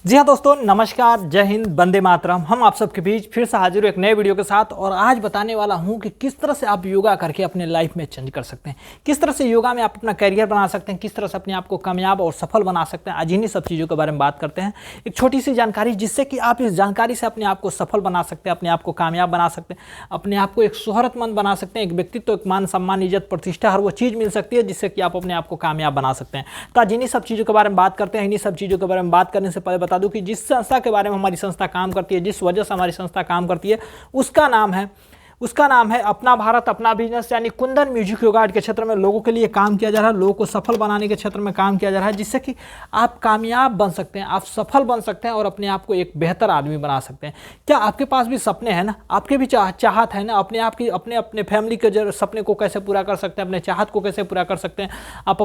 जी हाँ दोस्तों, नमस्कार, जय हिंद, वंदे मातरम। हम आप सबके बीच फिर से हाजिर हूँ एक नए वीडियो के साथ। और आज बताने वाला हूँ कि किस तरह से आप योगा करके अपने लाइफ में चेंज कर सकते हैं, किस तरह से योगा में आप अपना करियर बना सकते हैं, किस तरह से अपने आप को कामयाब और सफल बना सकते हैं। आज इन्हीं सब चीज़ों के बारे में बात करते हैं। एक छोटी सी जानकारी जिससे कि आप इस जानकारी से अपने आप को सफल बना सकते हैं, अपने आप को कामयाब बना सकते हैं, अपने आप को एक शोहरतमंद बना सकते हैं, एक व्यक्तित्व, एक मान सम्मान, इज्जत, प्रतिष्ठा, हर वो चीज़ मिल सकती है जिससे कि आप अपने आप को कामयाब बना सकते हैं। तो आज इन्हीं सब चीज़ों के बारे में बात करते हैं। इन्हीं सब चीज़ों के बारे में बात करने से पहले बता दूं कि जिस संस्था के बारे में हमारी संस्था काम करती है, जिस वजह से हमारी संस्था काम करती है, उसका नाम है अपना भारत अपना बिजनेस, यानी कुंदन म्यूजिक योगा आर्ट के क्षेत्र में लोगों के लिए काम किया जा रहा है, लोगों को सफल बनाने के क्षेत्र में काम किया जा रहा है, जिससे कि आप कामयाब बन सकते हैं, आप सफल बन सकते हैं और अपने आप को एक बेहतर आदमी बना सकते हैं। क्या आपके पास भी सपने हैं ना, आपके भी चाहत है ना, अपने आप की अपने फैमिली के सपने को कैसे पूरा कर सकते हैं, अपने चाहत को कैसे पूरा कर सकते हैं, आप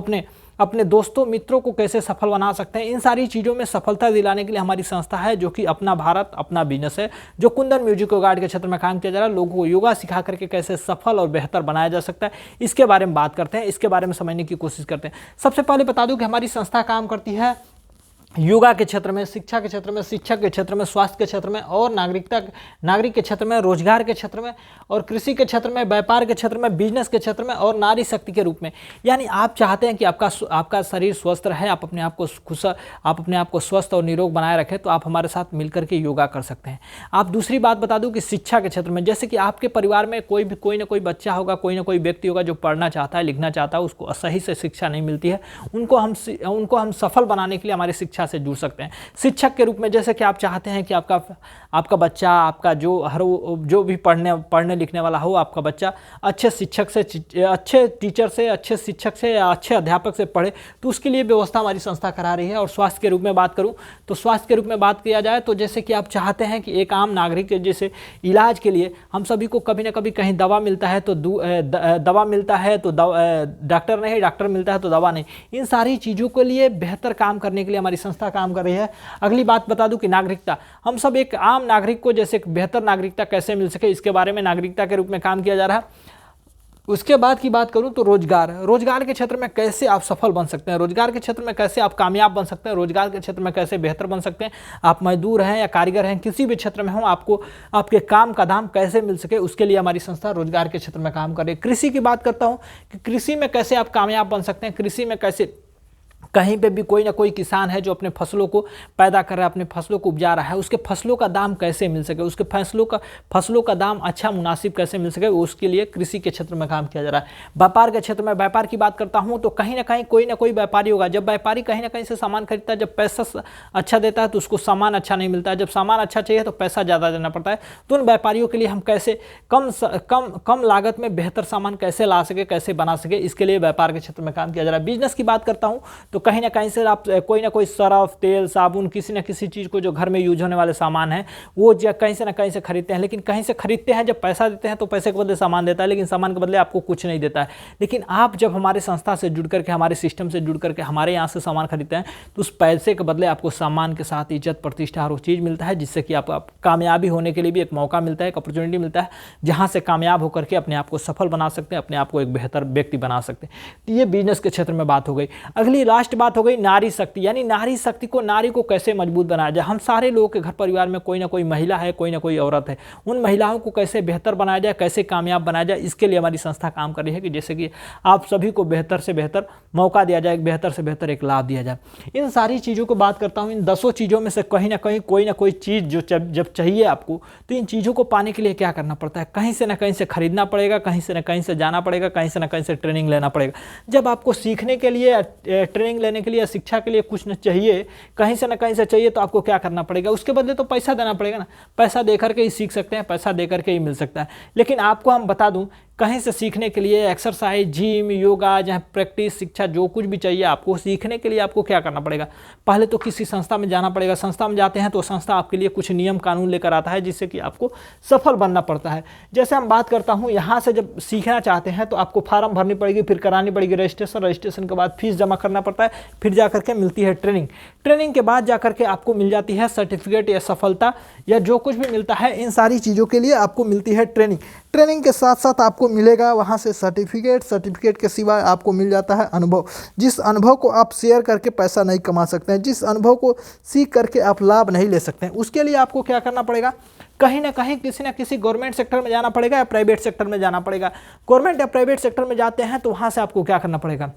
अपने दोस्तों मित्रों को कैसे सफल बना सकते हैं। इन सारी चीज़ों में सफलता दिलाने के लिए हमारी संस्था है जो कि अपना भारत अपना बिजनेस है, जो कुंदन म्यूजिक योगा आर्ट के क्षेत्र में काम किया जा रहा है। लोगों को योगा सिखा करके कैसे सफल और बेहतर बनाया जा सकता है, इसके बारे में बात करते हैं, इसके बारे में समझने की कोशिश करते हैं। सबसे पहले बता दूं कि हमारी संस्था काम करती है योगा के क्षेत्र में, शिक्षा के क्षेत्र में, शिक्षक के क्षेत्र में, स्वास्थ्य के क्षेत्र में और नागरिक के क्षेत्र में, रोजगार के क्षेत्र में और कृषि के क्षेत्र में, व्यापार के क्षेत्र में, बिजनेस के क्षेत्र में और नारी शक्ति के रूप में। यानी आप चाहते हैं कि आपका शरीर स्वस्थ रहे, आप अपने आप को स्वस्थ और निरोग बनाए रखें, तो आप हमारे साथ मिलकर के योगा कर सकते हैं। आप दूसरी बात बता दूं कि शिक्षा के क्षेत्र में, जैसे कि आपके परिवार में कोई ना कोई बच्चा होगा, कोई ना कोई व्यक्ति होगा जो पढ़ना चाहता है, लिखना चाहता है, उसको सही से शिक्षा नहीं मिलती है, उनको हम सफल बनाने के लिए हमारी शिक्षा से जुड़ सकते हैं। शिक्षक के रूप में, जैसे कि आप चाहते हैं कि आपका बच्चा, आपका जो भी पढ़ने लिखने वाला हो, आपका बच्चा अच्छे शिक्षक से, अच्छे टीचर से, अच्छे शिक्षक से या अच्छे अध्यापक से पढ़े, तो उसके लिए व्यवस्था हमारी संस्था करा रही है। और स्वास्थ्य के रूप में बात करूं तो स्वास्थ्य के रूप में बात किया जाए तो जैसे कि आप चाहते हैं कि एक आम नागरिक के जैसे इलाज के लिए हम सभी को कभी ना कभी कहीं दवा मिलता है तो डॉक्टर नहीं, डॉक्टर मिलता है तो दवा नहीं। इन सारी चीज़ों के लिए बेहतर काम करने के लिए हमारी संस्था काम कर रही है। अगली बात बता दूं कि नागरिकता, हम सब एक आम नागरिक को जैसे एक बेहतर नागरिकता कैसे मिल सके, इसके बारे में नागरिकता के रूप में काम किया जा रहा है। उसके बाद की बात करूं तो रोजगार के क्षेत्र में कैसे आप सफल बन सकते हैं, रोजगार के क्षेत्र में कैसे आप कामयाब बन सकते हैं, रोजगार के क्षेत्र में कैसे बेहतर बन सकते हैं। आप मजदूर हैं या कारीगर हैं, किसी भी क्षेत्र में हो, आपको आपके काम का दाम कैसे मिल सके, उसके लिए हमारी संस्था रोजगार के क्षेत्र में काम कर रही है। कृषि की बात करता हूँ कि कृषि में कैसे आप कामयाब बन सकते हैं, कृषि में कैसे कहीं पे भी कोई ना कोई किसान है जो अपने फसलों को पैदा कर रहा है, अपने फसलों को उपजा रहा है, उसके फसलों का दाम कैसे मिल सके, उसके फसलों का दाम अच्छा मुनासिब कैसे मिल सके, उसके लिए कृषि के क्षेत्र में काम किया जा रहा है। व्यापार के क्षेत्र में, व्यापार की बात करता हूँ तो कहीं ना कहीं कोई ना कोई व्यापारी होगा। जब व्यापारी कहीं ना कहीं से सामान खरीदता है, जब पैसा अच्छा देता है तो उसको सामान अच्छा नहीं मिलता है, जब सामान अच्छा चाहिए तो पैसा ज़्यादा देना पड़ता है। तो उन व्यापारियों के लिए हम कैसे कम लागत में बेहतर सामान कैसे ला सके, कैसे बना सके, इसके लिए व्यापार के क्षेत्र में काम किया जा रहा है। बिजनेस की बात करता हूँ तो कहीं ना कहीं से आप कोई ना कोई सर्फ, तेल, साबुन, किसी न किसी चीज़ को जो घर में यूज होने वाले सामान है वो कहीं से ना कहीं से खरीदते हैं। लेकिन कहीं से खरीदते हैं, जब पैसा देते हैं तो पैसे के बदले सामान देता है, लेकिन सामान के बदले आपको कुछ नहीं देता है। लेकिन आप जब हमारे संस्था से जुड़ करके, हमारे सिस्टम से जुड़ करके हमारे यहाँ से सामान खरीदते हैं तो उस पैसे के बदले आपको सामान के साथ इज्जत, प्रतिष्ठा, हर वो चीज़ मिलता है, जिससे कि आप कामयाबी होने के लिए भी एक मौका मिलता है, एक अपॉर्चुनिटी मिलता है, जहाँ से कामयाब होकर के अपने आप को सफल बना सकते हैं, अपने आप को एक बेहतर व्यक्ति बना सकते हैं। तो ये बिजनेस के क्षेत्र में बात हो गई। अगली लास्ट बात हो गई नारी शक्ति, यानी नारी को कैसे मजबूत बनाया जाए। हम सारे लोगों के घर परिवार में कोई ना कोई महिला है, कोई ना कोई औरत है, उन महिलाओं को कैसे बेहतर बनाया जाए, कैसे कामयाब बनाया जाए, इसके लिए हमारी संस्था काम कर रही है कि जैसे कि आप सभी को बेहतर से बेहतर मौका दिया जाए, बेहतर से बेहतर एक लाभ दिया जाए। इन सारी चीज़ों को बात करता हूँ, इन 10 चीज़ों में से कहीं ना कहीं कोई ना कोई चीज़ जो जब चाहिए आपको, तो इन चीज़ों को पाने के लिए क्या करना पड़ता है, कहीं से ना कहीं से खरीदना पड़ेगा, कहीं से ना कहीं से जाना पड़ेगा, कहीं से ना कहीं से ट्रेनिंग लेना पड़ेगा। जब आपको सीखने के लिए, ट्रेनिंग लेने के लिए, शिक्षा के लिए कुछ न चाहिए, कहीं से ना कहीं से चाहिए, तो आपको क्या करना पड़ेगा, उसके बदले तो पैसा देना पड़ेगा ना। पैसा दे करके ही सीख सकते हैं, पैसा दे करके ही मिल सकता है। लेकिन आपको हम बता दूं, कहीं से सीखने के लिए एक्सरसाइज, जिम, योगा, जहाँ प्रैक्टिस, शिक्षा, जो कुछ भी चाहिए आपको सीखने के लिए, आपको क्या करना पड़ेगा, पहले तो किसी संस्था में जाना पड़ेगा। संस्था में जाते हैं तो संस्था आपके लिए कुछ नियम कानून लेकर आता है, जिससे कि आपको सफल बनना पड़ता है। जैसे हम बात करता हूँ, यहाँ से जब सीखना चाहते हैं तो आपको फार्म भरनी पड़ेगी, फिर करानी पड़ेगी रजिस्ट्रेशन के बाद फीस जमा करना पड़ता है, फिर जा करके मिलती है ट्रेनिंग के बाद जा करके आपको मिल जाती है सर्टिफिकेट या सफलता या जो कुछ भी मिलता है। इन सारी चीज़ों के लिए आपको मिलती है ट्रेनिंग के साथ साथ आपको मिलेगा वहाँ से सर्टिफिकेट के सिवा आपको मिल जाता है अनुभव, जिस अनुभव को आप शेयर करके पैसा नहीं कमा सकते हैं, जिस अनुभव को सीख करके आप लाभ नहीं ले सकते हैं। उसके लिए आपको क्या करना पड़ेगा, कहीं ना कहीं किसी ना किसी गवर्नमेंट सेक्टर में जाना पड़ेगा या प्राइवेट सेक्टर में जाना पड़ेगा। गवर्नमेंट या प्राइवेट सेक्टर में जाते हैं तो वहाँ से आपको क्या करना पड़ेगा,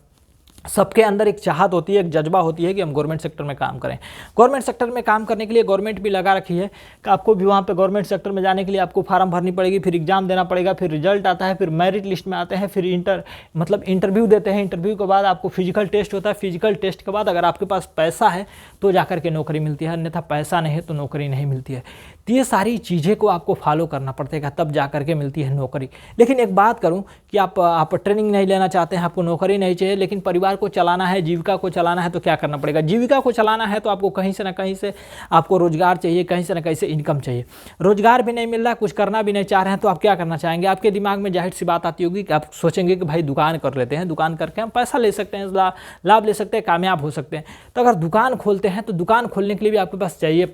सबके अंदर एक चाहत होती है, एक जज्बा होती है कि हम गवर्नमेंट सेक्टर में काम करें। गवर्नमेंट सेक्टर में काम करने के लिए गवर्नमेंट भी लगा रखी है कि आपको भी वहाँ पे गवर्नमेंट सेक्टर में जाने के लिए आपको फार्म भरनी पड़ेगी, फिर एग्जाम देना पड़ेगा, फिर रिजल्ट आता है, फिर मेरिट लिस्ट में आते हैं, फिर इंटरव्यू देते हैं। इंटरव्यू के बाद आपको फिजिकल टेस्ट होता है। फिजिकल टेस्ट के बाद अगर आपके पास पैसा है तो जाकर के नौकरी मिलती है, अन्यथा पैसा नहीं है तो नौकरी नहीं मिलती है। तो ये सारी चीज़ें को आपको फॉलो करना पड़ेगा, तब जा करके मिलती है नौकरी। लेकिन एक बात करूं कि आप ट्रेनिंग नहीं लेना चाहते हैं, आपको नौकरी नहीं चाहिए, लेकिन परिवार को चलाना है, जीविका को चलाना है, तो क्या करना पड़ेगा। जीविका को चलाना है तो आपको कहीं से ना कहीं से आपको रोजगार चाहिए, कहीं से ना कहीं से इनकम चाहिए। रोजगार भी नहीं मिल रहा, कुछ करना भी नहीं चाह रहे हैं, तो आप क्या करना चाहेंगे। आपके दिमाग में जाहिर सी बात आती होगी कि आप सोचेंगे कि भाई दुकान कर लेते हैं, दुकान करके हम पैसा ले सकते हैं, लाभ ले सकते हैं, कामयाब हो सकते हैं। तो अगर दुकान खोलते हैं तो दुकान खोलने के लिए भी आपके पास चाहिए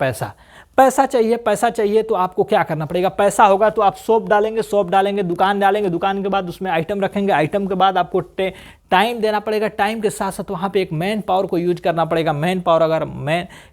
पैसा चाहिए तो आपको क्या करना पड़ेगा। पैसा होगा तो आप शॉप डालेंगे, दुकान डालेंगे, दुकान के बाद उसमें आइटम रखेंगे, आइटम के बाद आपको टाइम देना पड़ेगा, टाइम के साथ साथ वहाँ पे एक मैन पावर को यूज करना पड़ेगा। मैन पावर अगर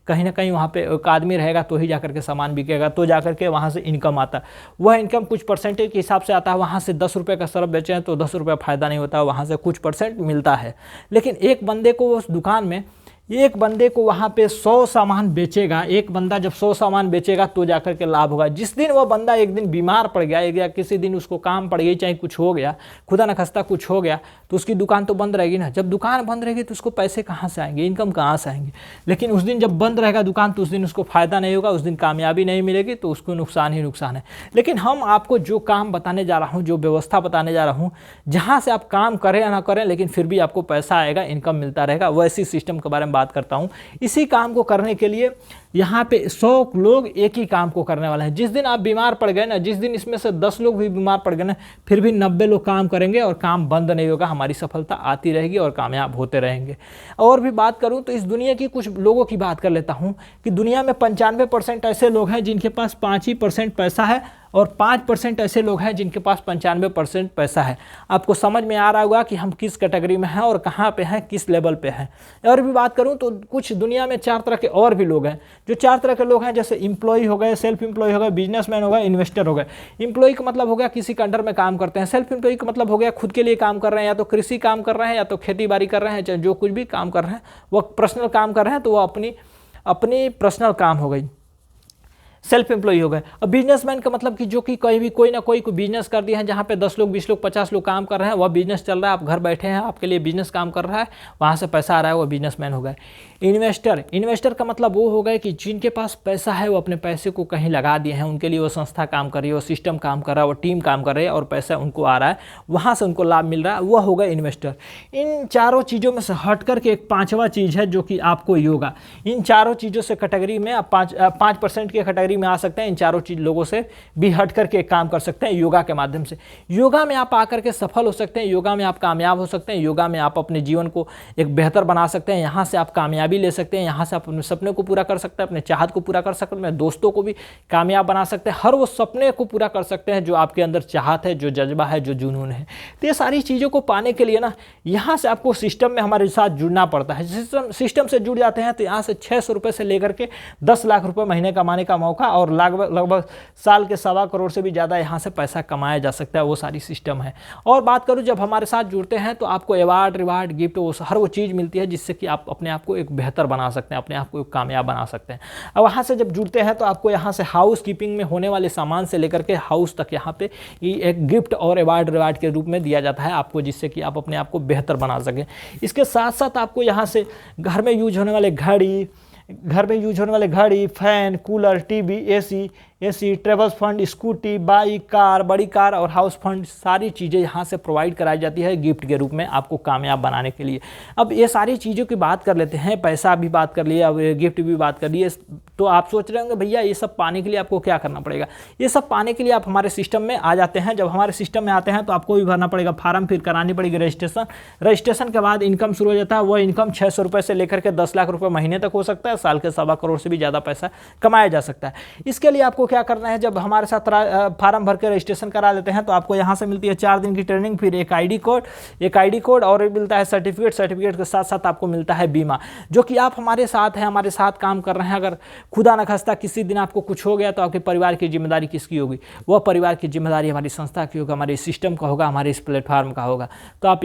कहीं ना कहीं वहाँ पे एक आदमी रहेगा तो ही जाकर के सामान बिकेगा, तो जाकर के वहाँ से इनकम आता है। वह इनकम कुछ परसेंटेज के हिसाब से आता है। वहाँ से 10 रुपये का सर्फ बेचें तो 10 रुपये फ़ायदा नहीं होता, वहाँ से कुछ % मिलता है। लेकिन एक बंदे को उस दुकान में वहाँ पे 100 सामान बेचेगा, एक बंदा जब 100 सामान बेचेगा तो जाकर के लाभ होगा। जिस दिन वो बंदा एक दिन बीमार पड़ गया या किसी दिन उसको काम पड़ गई, चाहे कुछ हो गया, खुदा न खास्ता कुछ हो गया, तो उसकी दुकान तो बंद रहेगी ना। जब दुकान बंद रहेगी तो उसको पैसे कहाँ से आएंगे, इनकम कहाँ से आएंगे। लेकिन उस दिन जब बंद रहेगा दुकान तो उस दिन उसको फ़ायदा नहीं होगा, उस दिन कामयाबी नहीं मिलेगी, तो उसको नुकसान ही नुकसान है। लेकिन हम आपको जो काम बताने जा रहा हूँ, जो व्यवस्था बताने जा रहा हूँ, जहाँ से आप काम करें या ना करें लेकिन फिर भी आपको पैसा आएगा, इनकम मिलता रहेगा, वैसी सिस्टम के बारे में बात करता हूँ। इसी काम को करने के लिए यहाँ पे 100 लोग एक ही काम को करने वाले हैं। जिस दिन आप बीमार पड़ गए ना, जिस दिन इसमें से 10 लोग भी बीमार पड़ गए ना, फिर भी 90 लोग काम करेंगे और काम बंद नहीं होगा, हमारी सफलता आती रहेगी और कामयाब होते रहेंगे। और भी बात करूँ तो इस दुनिया की कुछ लोगों की बात कर लेता हूँ कि दुनिया में 95% ऐसे लोग हैं जिनके पास 5% पैसा है और 5% ऐसे लोग हैं जिनके पास 95% पैसा है। आपको समझ में आ रहा होगा कि हम किस कैटेगरी में हैं और कहाँ पे हैं, किस लेवल पे हैं। और भी बात करूँ तो कुछ दुनिया में 4 तरह के और भी लोग हैं। जो 4 तरह के लोग हैं, जैसे एम्प्लॉय हो गए, सेल्फ एम्प्लॉय हो गए, बिजनेसमैन हो गए, इन्वेस्टर हो गए। एम्प्लॉय का मतलब हो गया किसी के अंडर में काम करते हैं। सेल्फ एम्प्लॉय का मतलब हो गया खुद के लिए काम कर रहे हैं, या तो कृषि काम कर रहे हैं, या तो खेती बाड़ी कर रहे हैं, चाहे जो कुछ भी काम कर रहे हैं, वो पर्सनल काम कर रहे हैं, तो वो अपनी पर्सनल काम हो गई, सेल्फ एम्प्लॉय हो गए। और बिजनेसमैन का मतलब कि जो कि कोई ना कोई बिजनेस कर दिया है, जहाँ पे 10 लोग, 20 लोग, 50 लोग काम कर रहे हैं, वह बिजनेस चल रहा है, आप घर बैठे हैं, आपके लिए बिजनेस काम कर रहा है, वहाँ से पैसा आ रहा है, वो बिजनेसमैन हो गए। इन्वेस्टर का मतलब वो हो गए कि जिनके पास पैसा है वो अपने पैसे को कहीं लगा दिए हैं, उनके लिए वो संस्था काम कर रही है, वो सिस्टम काम कर रहा है, वो टीम काम कर रही है और पैसा उनको आ रहा है, वहाँ से उनको लाभ मिल रहा है, वह हो गए इन्वेस्टर। इन चारों चीज़ों में से हट करके एक 5वां चीज़ है जो कि आपको योगा। इन चारों चीज़ों से कैटेगरी में आप 5% की कैटेगरी में आ सकते हैं। इन चारों चीज लोगों से भी हट करके एक काम कर सकते हैं योगा के माध्यम से। योगा में आप आकर के सफल हो सकते हैं, योगा में आप कामयाब हो सकते हैं, योगा में आप अपने जीवन को एक बेहतर बना सकते हैं, यहाँ से आप कामयाबी ले सकते हैं, यहाँ से आप अपने सपने को पूरा कर सकते हैं, अपने चाहत को पूरा कर सकते हैं, अपने दोस्तों को भी कामयाब बना सकते हैं, हर वो सपने को पूरा कर सकते हैं जो आपके अंदर चाहत है, जो जज्बा है, जो जुनून है। तो ये सारी चीज़ों को पाने के लिए ना, यहाँ से आपको सिस्टम में हमारे साथ जुड़ना पड़ता है। सिस्टम से जुड़ जाते हैं तो यहाँ से 600 रुपये से लेकर के 10 लाख रुपये महीने कमाने का मौका और लगभग साल के 1.25 करोड़ से भी ज़्यादा यहाँ से पैसा कमाया जा सकता है, वो सारी सिस्टम है। और बात करूँ जब हमारे साथ जुड़ते हैं तो आपको अवार्ड, रिवार्ड, गिफ्ट, वो हर वो चीज़ मिलती है जिससे कि आप अपने आप को एक बेहतर बना सकते हैं, अपने आप को एक कामयाब बना सकते हैं। अब वहाँ से जब जुड़ते हैं तो आपको यहाँ से हाउस कीपिंग में होने वाले सामान से लेकर के हाउस तक यहाँ पे एक गिफ्ट और अवार्ड, रिवार्ड के रूप में दिया जाता है आपको, जिससे कि आप अपने आप को बेहतर बना सकें। इसके साथ साथ आपको यहाँ से घर में यूज होने वाले घड़ी, fan, cooler, TV, AC, travels fund, scooty, bike, car, बड़ी कार और हाउस फंड, सारी चीज़ें यहाँ से प्रोवाइड कराई जाती है गिफ्ट के रूप में आपको कामयाब बनाने के लिए। अब ये सारी चीज़ों की बात कर लेते हैं, पैसा भी बात कर लिया, अब गिफ्ट भी बात कर लिए। तो आप सोच रहे होंगे भैया ये सब पाने के लिए आपको क्या करना पड़ेगा। ये सब पाने के लिए आप हमारे सिस्टम में आ जाते हैं। जब हमारे सिस्टम में आते हैं तो आपको भी भरना पड़ेगा फॉर्म, फिर करानी पड़ेगी रजिस्ट्रेशन के बाद इनकम शुरू हो जाता है। वो इनकम 600 रुपये से लेकर के 10 लाख रुपये महीने तक हो सकता है, साल के 1.25 करोड़ से भी ज़्यादा पैसा कमाया जा सकता है। इसके लिए आपको क्या करना है, जब हमारे साथ फार्म भर के रजिस्ट्रेशन करा लेते हैं तो आपको यहाँ से मिलती है 4 दिन की ट्रेनिंग, फिर एक आईडी कोड और मिलता है सर्टिफिकेट के साथ साथ आपको मिलता है बीमा, जो कि आप हमारे साथ हैं, हमारे साथ काम कर रहे हैं। अगर खुदा न खास्ता किसी दिन आपको कुछ हो गया तो आपके परिवार की जिम्मेदारी किसकी होगी? वह परिवार की जिम्मेदारी हमारी संस्था की होगा, हमारे सिस्टम का होगा, हमारे इस प्लेटफॉर्म का होगा। तो आप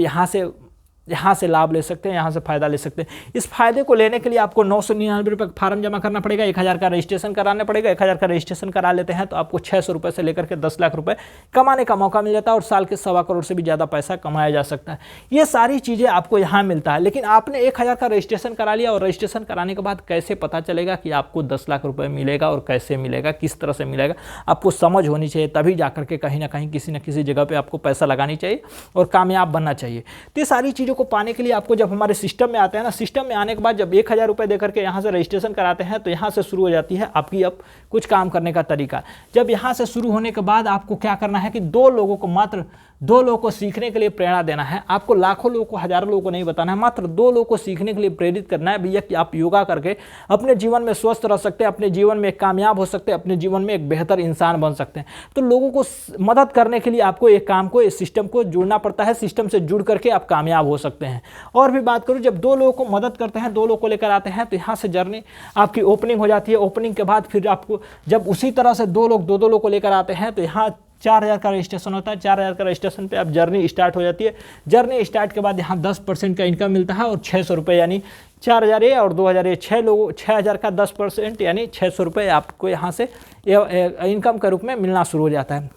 यहाँ से लाभ ले सकते हैं, यहाँ से फ़ायदा ले सकते हैं। इस फायदे को लेने के लिए आपको 999 रुपये का फार्म जमा करना पड़ेगा, 1000 का रजिस्ट्रेशन कराना पड़ेगा। 1000 का रजिस्ट्रेशन करा लेते हैं तो आपको 600 रुपये से लेकर के 10 लाख रुपये कमाने का मौका मिल जाता है और साल के 1.25 करोड़ से भी ज़्यादा पैसा कमाया जा सकता है। ये सारी चीज़ें आपको यहाँ मिलता है। लेकिन आपने 1000 का रजिस्ट्रेशन करा लिया और रजिस्ट्रेशन कराने के बाद कैसे पता चलेगा कि आपको 10 लाख रुपये मिलेगा और कैसे मिलेगा, किस तरह से मिलेगा, आपको समझ होनी चाहिए। तभी जाकर के कहीं ना कहीं किसी न किसी जगह पर आपको पैसा लगानी चाहिए और कामयाब बनना चाहिए। तो ये सारी चीज़ों को पाने के लिए आपको जब हमारे सिस्टम में आते हैं ना, सिस्टम में आने के बाद जब 1000 रुपये देकर के यहाँ से रजिस्ट्रेशन कराते हैं तो यहाँ से शुरू हो जाती है आपकी अब कुछ काम करने का तरीका। जब यहाँ से शुरू होने के बाद आपको क्या करना है कि मात्र 2 लोगों को सीखने के लिए प्रेरणा देना है। आपको लाखों लोगों को, हजारों लोगों को नहीं बताना है, मात्र 2 लोगों को सीखने के लिए प्रेरित करना है भैया कि आप योगा करके अपने जीवन में स्वस्थ रह सकते हैं, अपने जीवन में कामयाब हो सकते हैं, अपने जीवन में एक बेहतर इंसान बन सकते हैं। तो लोगों को मदद करने के लिए आपको एक काम को, इस सिस्टम को जुड़ना पड़ता है। सिस्टम से जुड़ करके आप कामयाब हो सकते हैं। और भी बात करूँ, जब 2 लोगों को मदद करते हैं, 2 लोगों को लेकर आते हैं तो यहाँ से जर्नी आपकी ओपनिंग हो जाती है। ओपनिंग के बाद फिर आपको जब उसी तरह से 2 लोग को लेकर आते हैं तो यहाँ 4000 का रजिस्ट्रेशन होता है। 4000 का रजिस्ट्रेशन पे अब जर्नी स्टार्ट हो जाती है। जर्नी स्टार्ट के बाद यहाँ 10% का इनकम मिलता है और 600 रुपये, यानी 4000 ये और 2000 ये, 6000 का 10% यानी 600 रुपये आपको यहाँ से इनकम के रूप में मिलना शुरू हो जाता है।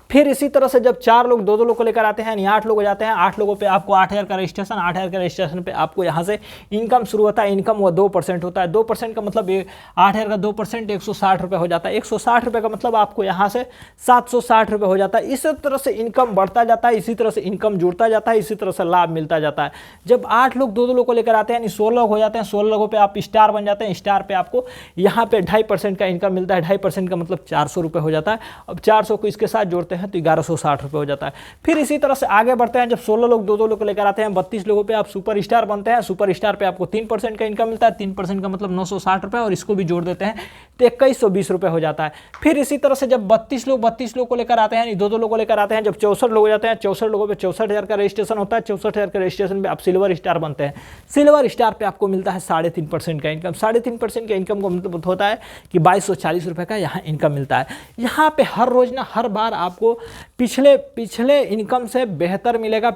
फिर इसी तरह से जब 4 लोग 2 लोग को लेकर आते हैं यानी 8 लोग हो जाते हैं। 8 लोगों पे आपको 8000 का रजिस्ट्रेशन, 8000 का रजिस्ट्रेशन पे आपको यहाँ से इनकम शुरू होता है। इनकम वो 2% होता है। 2% का मतलब 8000 का 2% 160 रुपये हो जाता है। 160 रुपये का मतलब आपको यहाँ से 760 रुपये हो जाता है। इसी तरह से इनकम बढ़ता जाता है, इसी तरह से इनकम जुड़ता जाता है, इसी तरह से लाभ मिलता जाता है। जब 8 लोग 2 लोग को लेकर आते हैं यानी 16 लोग हो जाते हैं। 16 लोगों पर आप स्टार बन जाते हैं। स्टार पे आपको यहाँ पे 2.5% का इनकम मिलता है। 2.5% का मतलब 400 रुपये हो जाता है। अब 400 को इसके साथ जोड़ते हैं तो 1160 रुपये हो जाता है। फिर इसी तरह से आगे बढ़ते हैं। जब 16 लोग 2 लोग को लेकर आते हैं, 32 लोगों पे आप सुपर स्टार बनते हैं। सुपर स्टार पे आपको 3% का इनकम मिलता है। 3% का मतलब 960 रुपये और इसको भी जोड़ देते हैं तो 2120 रुपये हो जाता है। फिर इसी तरह से जब 32 लोग को लेकर आते हैं, 2 लोग को लेकर आते हैं, जब 64 लोग हो जाते हैं, 64 लोगों पे 64,000 का रजिस्ट्रेशन होता है। 64,000 का रजिस्ट्रेशन पे आप सिल्वर स्टार बनते हैं। सिल्वर स्टार पे आपको मिलता है 3.5% का इनकम। 3.5% का इनकम का मतलब होता है कि 2240 रुपये का यहाँ इनकम मिलता है। यहाँ पे हर रोज ना, हर बार आपको पिछले इनकम से बेहतर मिलेगा।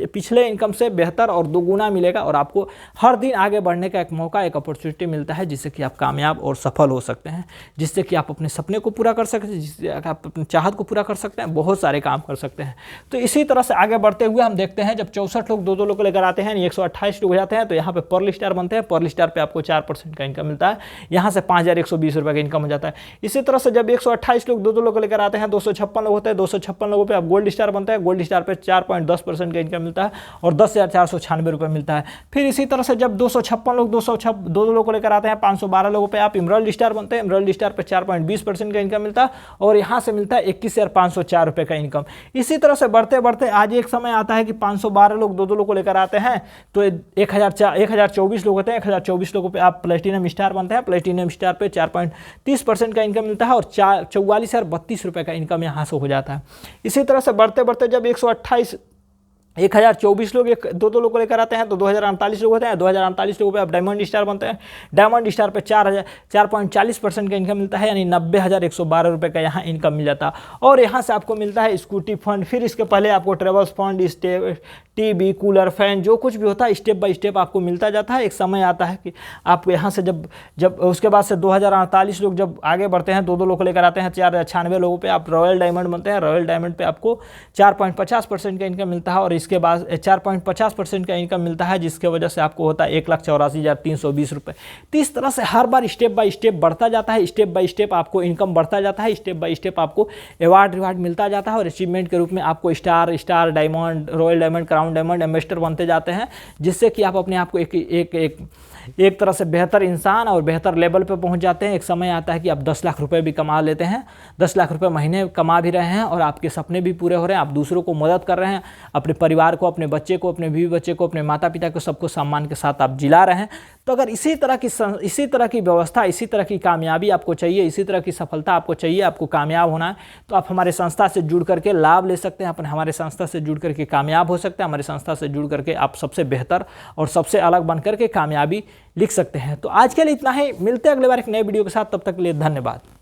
पिछले इनकम से बेहतर और दोगुना मिलेगा और आपको हर दिन आगे बढ़ने का एक मौका, एक अपॉर्चुनिटी मिलता है जिससे कि आप कामयाब और सफल हो सकते हैं, जिससे कि आप अपने सपने को पूरा कर सकते हैं, जिससे आप अपनी चाहत को पूरा कर सकते हैं, बहुत सारे काम कर सकते हैं। तो इसी तरह से आगे बढ़ते हुए हम देखते हैं जब 64 लोग 2 लोग को लेकर आते हैं, 128 लोग हो जाते हैं तो यहाँ पे पर्ल स्टार बनते हैं। पर्ल स्टार पे आपको 4% का इनकम मिलता है। यहाँ से 5120 रुपये का इनकम हो जाता है। इसी तरह से जब 128 लोग 2 लोग को लेकर आते हैं, 256 लोग होते हैं। 256 लोगों पे आप गोल्ड स्टार बनता है। गोल्ड स्टार पे 4.10% का इनकम मिलता है और 10,496 रुपये मिलता है। फिर इसी तरह से जब 256 लोग 2 लोग को लेकर आते हैं, 512 लोगों पे आप इमराल्ड स्टार बनते हैं। इमराल्ड स्टार पे 4.20% का इनकम मिलता है और यहाँ से मिलता है 21,504 रुपये का इनकम। इसी तरह से बढ़ते बढ़ते आज एक समय आता है कि 512 लोग 2 लोग को लेकर आते हैं तो 1024 लोग होते हैं। 1024 लोगों पे आप प्लेटिनम स्टार बनते हैं। प्लेटिनम स्टार पे 4.30% का इनकम मिलता है और 44,032 रुपये का इनकम यहाँ से हो जाता है। इसी तरह से बढ़ते बढ़ते जब 1024 लोग 2 लोग को लेकर आते हैं तो 2048 लोग होते हैं। 2048 लोगों पे आप डायमंड स्टार बनते हैं। डायमंड स्टार पे 4.40% का इनकम मिलता है यानी 90,112 रुपये का यहाँ इनकम मिल जाता है और यहाँ से आपको मिलता है स्कूटी फंड। फिर इसके पहले आपको travels fund, TV, cooler, fan, जो कुछ भी होता है स्टेप बाय स्टेप आपको मिलता जाता है। एक समय आता है कि आपको यहाँ से जब उसके बाद से 2048 लोग जब आगे बढ़ते हैं, 2 लोग को लेकर आते हैं, 4096 लोगों पे आप रॉयल डायमंड बनते हैं। रॉयल डायमंड पे आपको 4.50% का इनकम मिलता है और इसके बाद 4.50% का इनकम मिलता है जिसके वजह से आपको होता है 1,84,320 रुपये। तो इस तरह से हर बार स्टेप बाय स्टेप बढ़ता जाता है। स्टेप बाय स्टेप आपको इनकम बढ़ता जाता है। स्टेप बाय स्टेप आपको रिवार्ड मिलता जाता है और अचीवमेंट के रूप में आपको star, diamond, royal diamond, crown diamond, ambassador बनते जाते हैं जिससे कि आप अपने आप को एक तरह से बेहतर इंसान और बेहतर लेवल पे पहुंच जाते हैं। एक समय आता है कि आप 10 लाख रुपए भी कमा लेते हैं, 10 लाख रुपए महीने कमा भी रहे हैं और आपके सपने भी पूरे हो रहे हैं, आप दूसरों को मदद कर रहे हैं, अपने परिवार को, अपने बच्चे को, अपने बीवी बच्चे को, अपने माता पिता को, सबको सम्मान के साथ आप जिला रहे हैं। तो अगर इसी तरह की व्यवस्था, इसी तरह की कामयाबी आपको चाहिए, इसी तरह की सफलता आपको चाहिए, आपको कामयाब होना है, तो आप हमारे संस्था से जुड़ करके लाभ ले सकते हैं, हमारे संस्था से जुड़ करके कामयाब हो सकते हैं, हमारे संस्था से जुड़ करके आप सबसे बेहतर और सबसे अलग बन करके कामयाबी लिख सकते हैं। तो आज के लिए इतना ही, मिलते हैं अगले बार एक नए वीडियो के साथ, तब तक के लिए धन्यवाद।